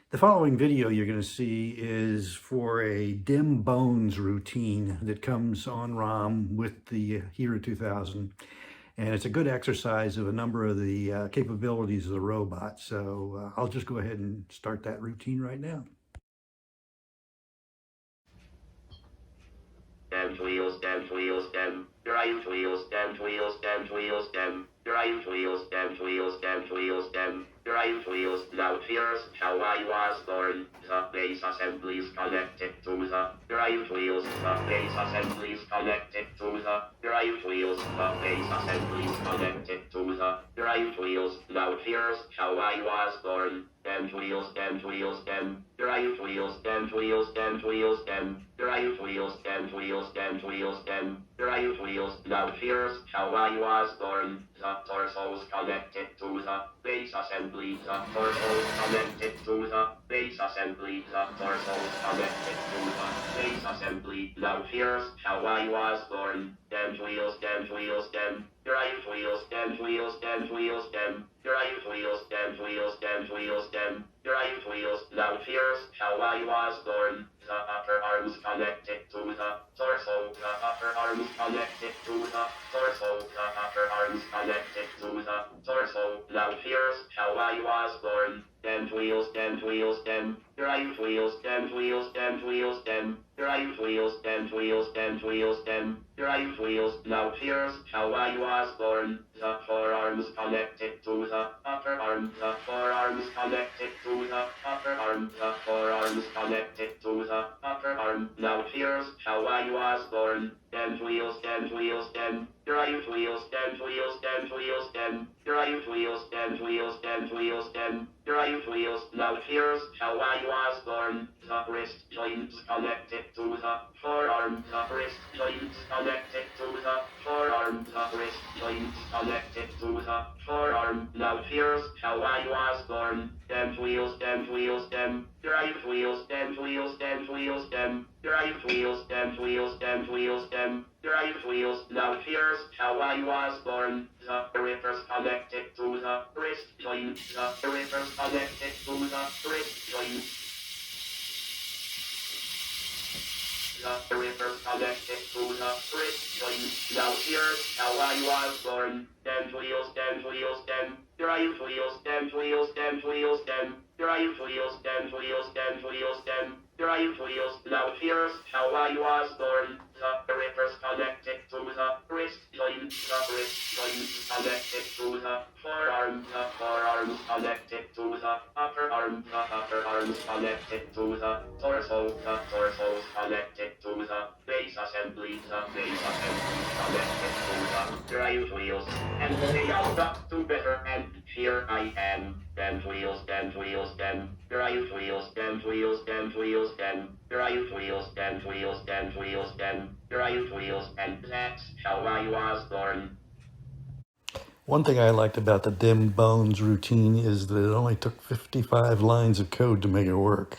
The following video you're going to see is for a Dem Bones routine that comes on ROM with the Hero 2000. And it's a good exercise of a number of the capabilities of the robot. So I'll just go ahead and start that routine right now. Dem wheels, dem wheels, dem. Drive wheels, dem wheels, dem wheels, dem. Drive wheels, dem wheels, dem wheels, dem. Drive wheels, now here's how I was born. The base assemblies connected to the drive wheels. The base assemblies connected to the drive wheels. The base assemblies connected to the drive wheels. Now here's how I was born. Dem wheels, dem wheels, dem. Drive wheels, dem wheels, dem wheels, dem. Drive wheels, dem wheels, dem wheels, dem. Drive wheels. Now here's how I was born. The torso's connected to the base assembly. The torso's connected to the base assembly. The torso's connected to the base assembly. Now here's how I was born. Dem wheels, dem wheels, dem. Drive wheels, dem wheels, dem wheels, dem. Drive wheels, dem wheels, dem wheels, dem. Drive wheels. Now here's how I was born. The upper arms connected to the torso. The upper arms connected to the torso. The upper arms connected to the torso. Now here's how I was born. Dem wheels, dem wheels, dem. Drive wheels, dem wheels, dem wheels, dem. Drive wheels, dem wheels, dem wheels, dem. Drive wheels. Now here's how I was born. The forearms connected to the upper arm. The forearms connected to the upper arm. The forearms connected to the upper arm. Now here's how I was born. Dem wheels, dem wheels, dem. Drive wheels, dem wheels, dem wheels, dem. Drive wheels, dem wheels, dem wheels, dem. Drive wheels. Now here's how I was born. The wrist joints connected to the forearm. The wrist joints connected to the forearm. The wrist joints connected to the forearm. Now here's how I was born. Dem wheels, dem wheels, dem. Drive wheels, dem wheels, dem wheels, dem. Drive wheels, dem wheels, dem wheels, dem. Drive wheels. Now here's how I was born. The grippers connected to the wrist joint. The grippers connected to the wrist joint. The grippers connected to the wrist joint. Now here's how I was born. Dem wheels, dem wheels, dem. Drive wheels, dem wheels, dem wheels, dem. Drive wheels, dem wheels, dem wheels, dem. Drive wheels. Now here's how I was born. The grippers connected to the wrist joint. The wrist joint connected to the forearm. The forearms connected to the upper arm. The upper arms connected to the torso. The torso's connected to the base assembly. The base assembly connected to the drive wheels. And they all got together, and here I am. Dem wheels, dem wheels, dem. Drive wheels, dem wheels, dem wheels, dem. Drive wheels, dem wheels, dem wheels, dem. Drive wheels, and that's how I was born. One thing I liked about the Dem Bones routine is that it only took 55 lines of code to make it work.